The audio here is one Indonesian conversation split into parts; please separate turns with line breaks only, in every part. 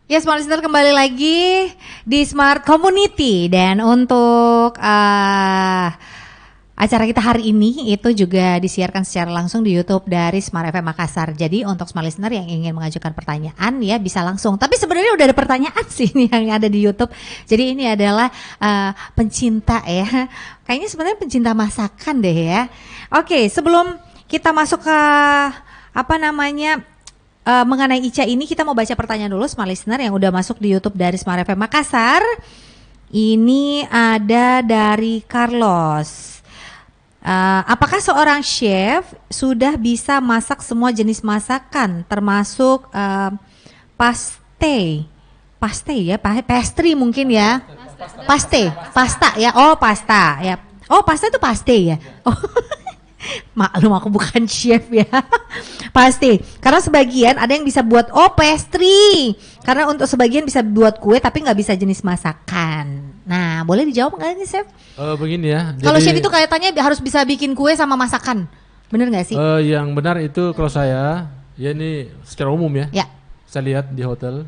Ya, Smart Listener kembali lagi di Smart Community dan untuk acara kita hari ini itu juga disiarkan secara langsung di YouTube dari Smart FM Makassar. Jadi untuk Smart Listener yang ingin mengajukan pertanyaan ya bisa langsung. Tapi sebenarnya udah ada pertanyaan sih nih yang ada di YouTube. Jadi ini adalah pencinta ya. Kayaknya sebenarnya pencinta masakan deh ya. Oke, sebelum kita masuk ke mengenai Ica ini, kita mau baca pertanyaan dulu Smart Listener yang udah masuk di YouTube dari Smart FM Makassar. Ini ada dari Carlos. Apakah seorang chef sudah bisa masak semua jenis masakan termasuk pastry mungkin ya? Pasta ya. Oh, pasta ya. Oh, pasta itu paste ya. Oh. Maklum aku bukan chef ya. Pasti. Karena sebagian ada yang bisa buat pastry. Karena untuk sebagian bisa buat kue tapi nggak bisa jenis masakan. Nah, boleh dijawab nggak nih chef?
Begini ya.
Kalau chef itu kaitannya harus bisa bikin kue sama masakan. Bener nggak sih?
Yang benar itu kalau saya, ya ini secara umum ya.
Ya.
Saya lihat di hotel.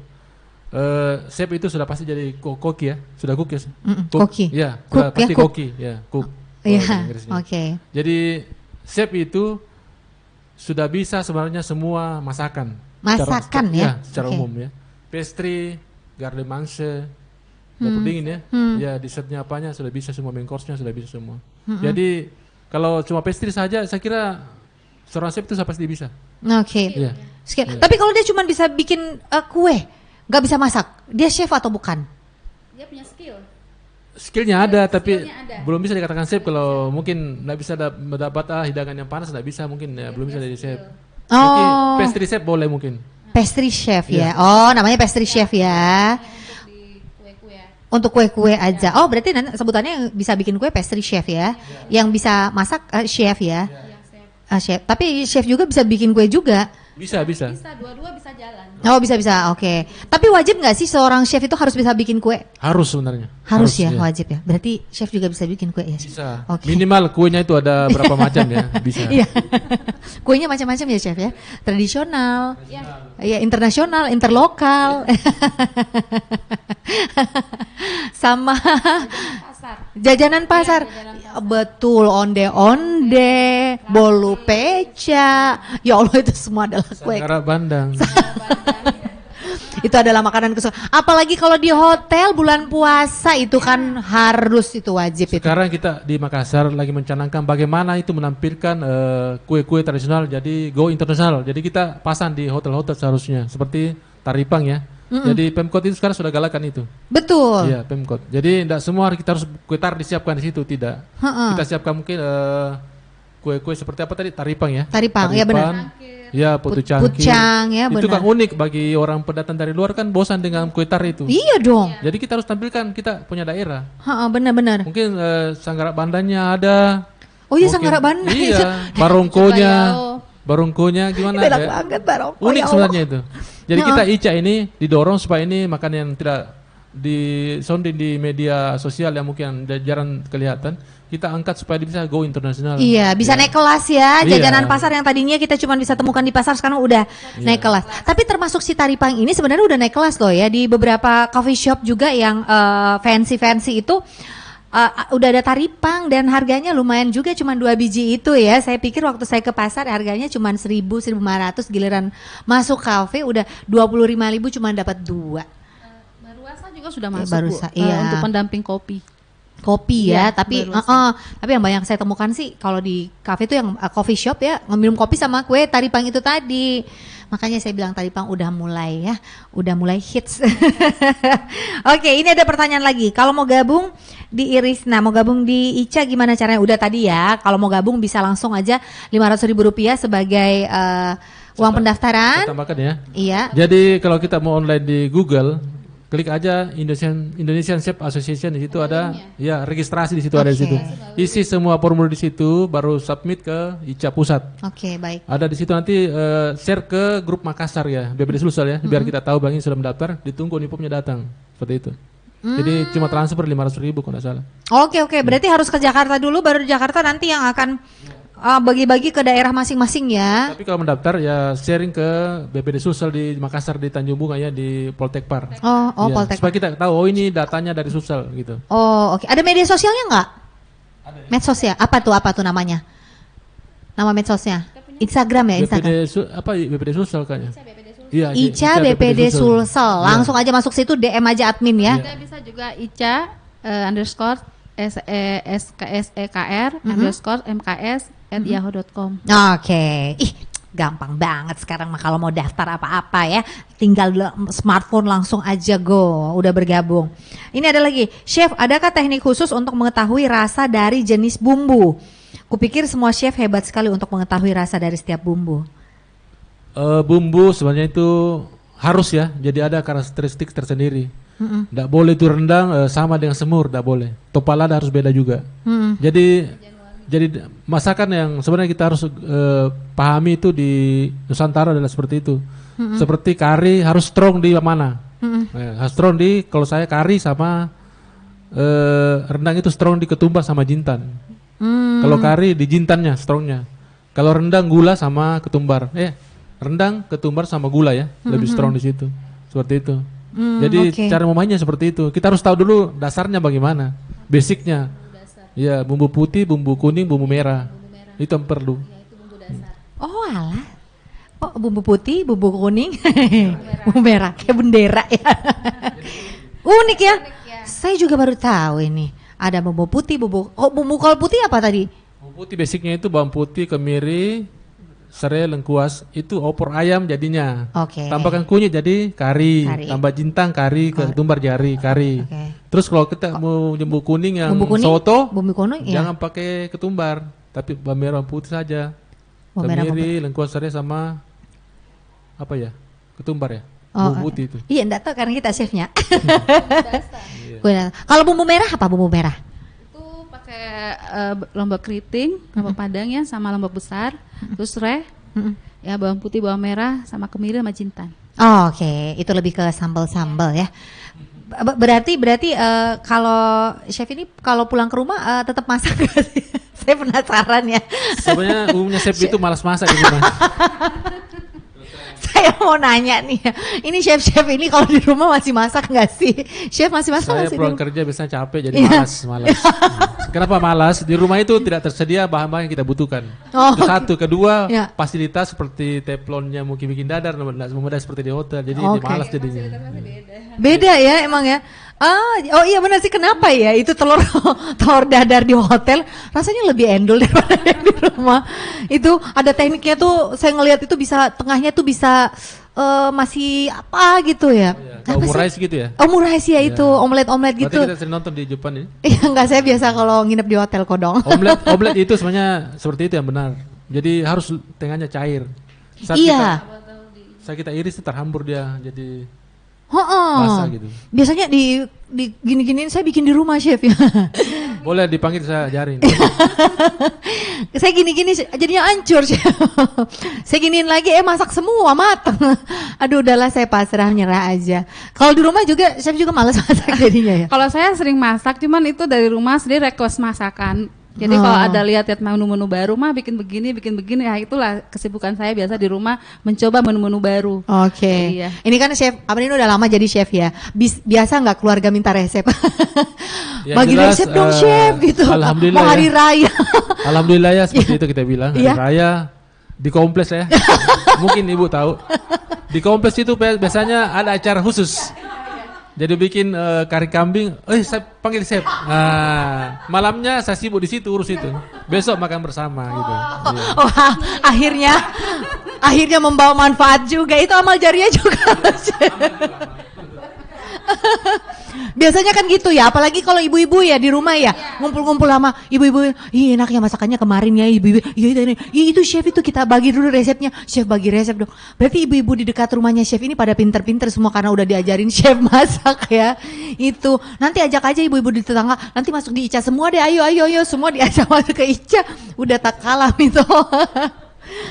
Chef itu sudah pasti jadi koki ya. Sudah cook ya.
Koki.
Ya,
cook,
pasti
ya, cook.
koki ya, cook.
Iya. Oke.
Jadi chef itu sudah bisa sebenarnya semua masakan.
Masakan
Secara umum ya. Pastry, garde manger, dapur dingin ya. Ya dessertnya apanya sudah bisa semua, main course-nya sudah bisa semua. Jadi kalau cuma pastry saja saya kira seorang chef itu pasti bisa.
Oke.
Iya.
Tapi kalau dia cuma bisa bikin kue, nggak bisa masak, dia chef atau bukan?
Dia punya skill.
Skillnya ada, tapi
ada.
belum bisa dikatakan chef. Kalau mungkin nggak bisa mendapat hidangan yang panas, nggak bisa mungkin ya, belum bisa jadi chef. Mungkin pastry chef boleh mungkin.
Pastry chef ya. Oh, namanya pastry chef ya.
Untuk di kue-kue.
Untuk kue-kue aja. Oh, berarti nanti sebutannya yang bisa bikin kue pastry chef ya. Yang bisa masak chef ya. Chef. Tapi chef juga bisa bikin kue juga.
Bisa.
Bisa, dua-dua bisa jalan.
Oh, bisa. Oke. Tapi wajib nggak sih seorang chef itu harus bisa bikin kue?
Harus sebenarnya.
Harus ya, wajib ya. Berarti chef juga bisa bikin kue ya?
Bisa.
Okay.
Minimal kuenya itu ada berapa macam ya? Bisa.
Iya. Kuenya macam-macam ya chef ya. Tradisional. Ya, internasional, interlokal. Sama jajanan pasar. Betul, onde-onde, bolu peca. Ya Allah, itu semua adalah kue.
Sanggara bandang.
Itu adalah makanan kesukaan. Apalagi kalau di hotel bulan puasa itu kan harus, itu wajib.
Sekarang kita di Makassar lagi mencanangkan bagaimana itu menampilkan kue-kue tradisional jadi go internasional. Jadi kita pasang di hotel-hotel seharusnya seperti Taripang ya. Jadi Pemkot itu sekarang sudah galakan itu.
Betul.
Iya, Pemkot. Jadi tidak semua kita harus kue tar disiapkan di situ, tidak. Kita siapkan mungkin kue-kue seperti apa tadi? Taripang ya.
Taripang, ya benar.
Ya, putu cangkir.
Pucang ya benar.
Itu kan unik bagi orang pendatang dari luar, kan bosan dengan kue tar itu.
Iya dong.
Jadi kita harus tampilkan kita punya daerah.
Benar-benar.
Mungkin sanggara bandanya ada.
Oh iya,
mungkin,
sanggara bandang.
Iya, barongkonya gimana ya?
Banget barongko.
Unik
ya
sebenarnya itu. Jadi kita Ica ini didorong supaya ini makanan yang tidak disonding di media sosial yang mungkin jarang kelihatan, kita angkat supaya bisa go internasional.
Iya, bisa naik kelas ya. Jajanan pasar yang tadinya kita cuma bisa temukan di pasar sekarang udah naik kelas. Tapi termasuk si Taripang ini sebenarnya udah naik kelas loh ya. Di beberapa coffee shop juga yang fancy itu udah ada Taripang dan harganya lumayan juga, cuma 2 biji itu ya. Saya pikir waktu saya ke pasar harganya cuma 1.000-1.500, giliran masuk kafe udah 25.000 cuma dapat 2.
Baruasa juga sudah masuk untuk pendamping kopi.
Ya, tapi yang banyak saya temukan sih kalau di kafe itu yang coffee shop ya, minum kopi sama kue Taripang itu tadi. Makanya saya bilang Taripang udah mulai hits. Oke, ini ada pertanyaan lagi. Kalau mau gabung di Irisna, mau gabung di Ica gimana caranya? Udah tadi ya, kalau mau gabung bisa langsung aja Rp500.000 sebagai uang pendaftaran.
Tambahkan ya.
Iya.
Jadi kalau kita mau online di Google, klik aja Indonesian Chef Association, di situ ada ya registrasi di situ, ada di situ. Isi semua formulir di situ, baru submit ke Ica Pusat.
Oke, baik.
Ada di situ nanti share ke grup Makassar ya, BPD Sulsel ya, biar kita tahu Bang ini sudah mendaftar, ditunggu uniformnya datang. Seperti itu. Jadi cuma transfer 500.000 kalau tidak salah.
Oke, berarti harus ke Jakarta dulu, baru di Jakarta nanti yang akan bagi-bagi ke daerah masing-masing ya.
Tapi kalau mendaftar ya sharing ke BPD Sulsel di Makassar di Tanjung Bunga ya di Poltekpar.
Oh,
ya,
Poltekpar.
Supaya kita tahu ini datanya dari Sulsel gitu.
Oh, oke. Ada media sosialnya nggak?
Ada.
Medsos ya? Apa tuh namanya? Nama medsosnya? Instagram ya, Instagram.
BPD Sulsel kayaknya.
Iya, Ica BPD Sulsel. Langsung aja masuk situ DM aja admin ya.
Bisa juga Ica underscore SKSEKR underscore MKS@yahoo.com.
Oke. Ih, gampang banget sekarang mah kalau mau daftar apa-apa ya. Tinggal smartphone langsung aja go. Udah bergabung. Ini ada lagi. Chef, adakah teknik khusus untuk mengetahui rasa dari jenis bumbu? Kupikir semua chef hebat sekali untuk mengetahui rasa dari setiap bumbu.
Bumbu sebenarnya itu harus ya. Jadi ada karakteristik tersendiri. Nggak boleh itu rendang sama dengan semur, nggak boleh. Topalada harus beda juga. Jadi masakan yang sebenarnya kita harus pahami itu di Nusantara adalah seperti itu. Seperti kari harus strong di mana? Harus strong di, kalau saya kari sama rendang itu strong di ketumbar sama jintan. Kalau kari di jintannya strongnya. Kalau rendang gula sama ketumbar. Rendang ketumbar sama gula ya, lebih strong di situ. Seperti itu. Jadi cara memainnya seperti itu. Kita harus tahu dulu dasarnya bagaimana, basicnya. Ya, bumbu putih, bumbu kuning, bumbu merah. Itu yang perlu.
Ya, itu bumbu dasar.
Oh alah. Oh bumbu putih, bumbu kuning, bumbu merah, kayak bendera ya. Unik ya. Saya juga baru tahu ini. Ada bumbu putih, bumbu kalau putih apa tadi?
Bumbu putih basicnya itu bawang putih, kemiri, serai, lengkuas, itu opor ayam jadinya. Tambahkan kunyit jadi kari. Tambah jintang kari, ketumbar jari kari. Terus kalau kita mau bumbu kuning yang soto,
bumbu kuning,
jangan pakai ketumbar, tapi bawang putih saja. Kemiri, lengkuas, serai sama apa ya? Ketumbar ya. Bumbu putih itu.
Iya, enggak tahu karena kita chefnya. Kalau bumbu merah apa bumbu merah?
Itu pakai lombok keriting, lombok padang ya, sama lombok besar, terus serai, ya bawang putih, bawang merah, sama kemiri sama jintan.
Oke, itu lebih ke sambal-sambal ya. Berarti kalau chef ini kalau pulang ke rumah tetap masak gak sih? Saya penasaran ya.
Sebenarnya umumnya chef itu malas masak di rumah.
Saya mau nanya nih, ini chef ini kalau di rumah masih masak nggak sih? Chef masih masak nggak sih?
Saya pulang kerja biasanya capek jadi malas. Kenapa malas? Di rumah itu tidak tersedia bahan-bahan yang kita butuhkan. Itu satu, kedua fasilitas seperti teflonnya mungkin bikin dadar, nggak semudah seperti di hotel, jadi malas jadinya.
Beda ya emang ya. Oh iya benar sih, kenapa ya itu telur dadar di hotel rasanya lebih endul daripada yang di rumah. Itu ada tekniknya tuh, saya ngelihat itu bisa tengahnya tuh bisa masih apa gitu ya.
Omurice gitu ya.
Omurice ya itu, omelet gitu.
Berarti kita sering nonton di Jepang ya?
Iya enggak, saya biasa kalau nginep di hotel kodong.
Omelet itu sebenarnya seperti itu yang benar. Jadi harus tengahnya cair. Saat kita iris terhambur dia jadi basah gitu.
Biasanya di gini-giniin saya bikin di rumah chef ya.
Boleh dipanggil saya ajarin.
Saya gini-gini jadinya hancur chef. Saya giniin lagi masak semua mateng. Aduh udahlah saya pasrah nyerah aja. Kalau di rumah juga chef juga malas masak jadinya ya.
Kalau saya sering masak, cuman itu dari rumah sendiri request masakan. Jadi kalau ada lihat menu-menu baru mah bikin begini, ya itulah kesibukan saya biasa di rumah mencoba menu-menu baru.
Oke. Iya. Ini kan chef, ini udah lama jadi chef ya. Biasa nggak keluarga minta resep? Bagi jelas, resep dong chef gitu.
Alhamdulillah.
Mau hari raya.
Alhamdulillah ya seperti itu kita bilang. Hari raya di kompleks ya. Mungkin ibu tahu. Di kompleks itu biasanya ada acara khusus. Jadi bikin kari kambing, saya panggil chef. Nah, malamnya saya sibuk di situ urus itu. Besok makan bersama gitu.
Wah, akhirnya membawa manfaat juga. Itu amal jariah juga. Biasanya kan gitu ya, apalagi kalau ibu-ibu ya di rumah ya, ngumpul-ngumpul sama ibu-ibu. Ih, enak ya masakannya kemarin ya ibu-ibu. Iya itu chef itu kita bagi dulu resepnya. Chef bagi resep dong. Berarti ibu-ibu di dekat rumahnya chef ini pada pinter-pinter semua karena udah diajarin chef masak ya. Itu. Nanti ajak aja ibu-ibu di tetangga, nanti masuk di Ica semua deh. Ayo semua diajak masuk ke Ica. Udah tak kalah itu.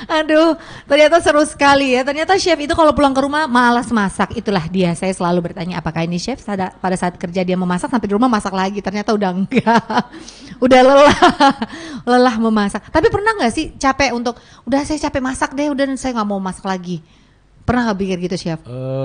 Aduh, ternyata seru sekali ya. Ternyata chef itu kalau pulang ke rumah malas masak. Itulah dia. Saya selalu bertanya, apakah ini chef pada saat kerja dia memasak sampai di rumah masak lagi? Ternyata udah enggak. Udah lelah memasak. Tapi pernah nggak sih capek untuk, udah saya capek masak deh, udah saya nggak mau masak lagi. Pernah nggak pikir gitu chef?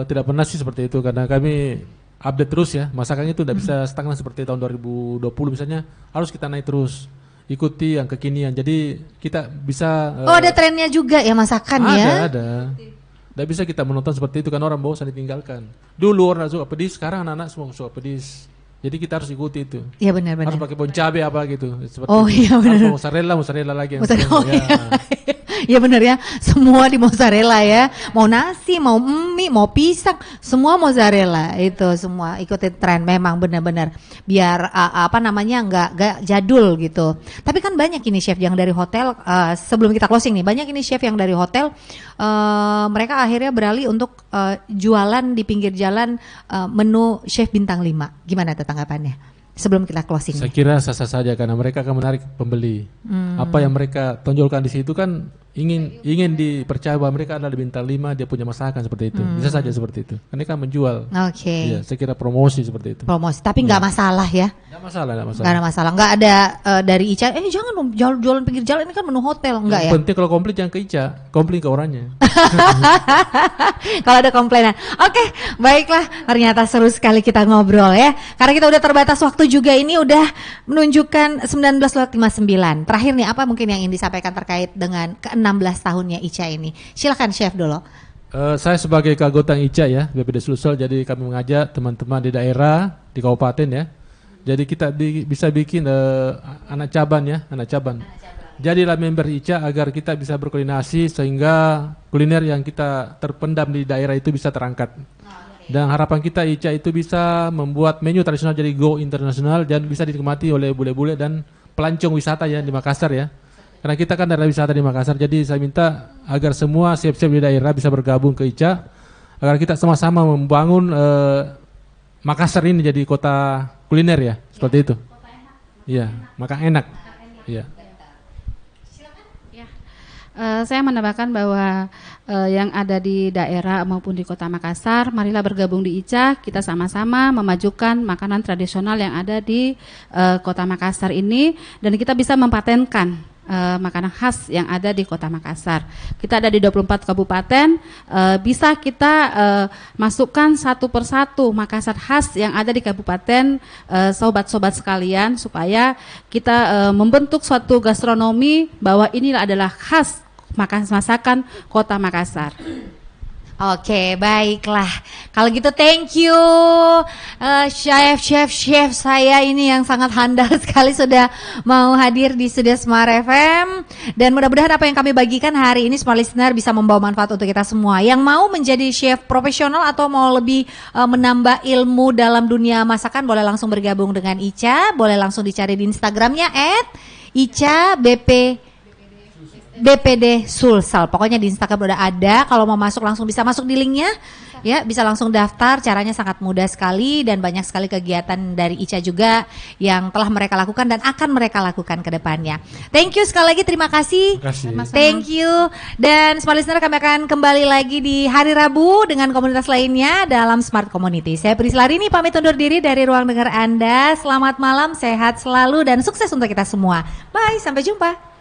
Tidak pernah sih seperti itu karena kami update terus ya. Masakan itu tidak bisa stagnan seperti tahun 2020 misalnya, harus kita naik terus. Ikuti yang kekinian. Jadi kita bisa
ada trennya juga ya masakan ya?
Ada. Tidak bisa kita menonton seperti itu kan orang bosan ditinggalkan. Dulu orang suka pedis, sekarang anak-anak semua suka pedis. Jadi kita harus ikuti itu.
Iya benar-benar.
Harus pakai bon cabe apa gitu. Seperti
iya benar.
Mozzarella lagi.
Iya benar ya, semua di mozzarella ya. Mau nasi, mau mie, mau pisang, semua mozzarella itu semua ikutin tren. Memang benar-benar biar nggak jadul gitu. Tapi kan banyak ini chef yang dari hotel. Sebelum kita closing nih, banyak ini chef yang dari hotel. Mereka akhirnya beralih untuk jualan di pinggir jalan menu chef bintang 5. Gimana tanggapannya? Sebelum kita closing.
Saya kira sah-sah saja karena mereka akan menarik pembeli. Apa yang mereka tonjolkan di situ kan ingin dipercaya bahwa mereka adalah bintang 5, dia punya masakan seperti itu. Bisa saja seperti itu. Karena kan menjual.
Oke.
Iya, saya kira promosi seperti itu.
Promosi, tapi nggak masalah ya.
Nggak masalah.
Nggak ada masalah. Nggak ada dari Ica, jangan dong jualan pinggir jalan, ini kan menu hotel, enggak ya?
Penting kalau komplit jangan ke Ica, komplain ke orangnya.
Kalau ada komplainan. Oke, baiklah. Ternyata seru sekali kita ngobrol ya. Karena kita udah terbatas waktu juga, ini udah menunjukkan 19:59. Terakhir nih, apa mungkin yang ingin disampaikan terkait dengan ke-16 tahunnya Ica ini? Silakan chef dulu.
Saya sebagai keanggota Ica ya, BPD Sulsel, jadi kami mengajak teman-teman di daerah, di kabupaten ya. Jadi kita bisa bikin anak cabang. Jadilah member Ica agar kita bisa berkoordinasi sehingga kuliner yang kita terpendam di daerah itu bisa terangkat. Dan harapan kita Ica itu bisa membuat menu tradisional jadi go internasional dan bisa dinikmati oleh bule-bule dan pelancong wisata ya di Makassar ya. Karena kita kan daerah wisata di Makassar, jadi saya minta agar semua chef-chef di daerah bisa bergabung ke Ica agar kita sama-sama membangun Makassar ini jadi kota kuliner ya, seperti itu. Iya, makan enak. Iya.
Saya menambahkan bahwa yang ada di daerah maupun di kota Makassar, marilah bergabung di Ica, kita sama-sama memajukan makanan tradisional yang ada di kota Makassar ini, dan kita bisa mempatenkan makanan khas yang ada di kota Makassar. Kita ada di 24 kabupaten, bisa kita masukkan satu persatu Makassar khas yang ada di kabupaten, sobat-sobat sekalian, supaya kita membentuk suatu gastronomi bahwa inilah adalah khas masakan kota Makassar.
Oke, baiklah. Kalau gitu thank you chef saya ini yang sangat handal sekali sudah mau hadir di Studio Smart FM. Dan mudah-mudahan apa yang kami bagikan hari ini Smart Listener bisa membawa manfaat untuk kita semua. Yang mau menjadi chef profesional atau mau lebih menambah ilmu dalam dunia masakan, boleh langsung bergabung dengan Ica. Boleh langsung dicari di Instagramnya @ICA BPD Sulsel. Pokoknya di Instagram udah ada. Kalau mau masuk langsung bisa masuk di linknya. Ya, bisa langsung daftar. Caranya sangat mudah sekali dan banyak sekali kegiatan dari Ica juga yang telah mereka lakukan dan akan mereka lakukan ke depannya. Thank you sekali lagi, terima kasih. Thank you. Dan Smart Listener, kami akan kembali lagi di hari Rabu dengan komunitas lainnya dalam Smart Community. Saya Prislarini pamit undur diri dari ruang dengar Anda. Selamat malam, sehat selalu dan sukses untuk kita semua. Bye, sampai jumpa.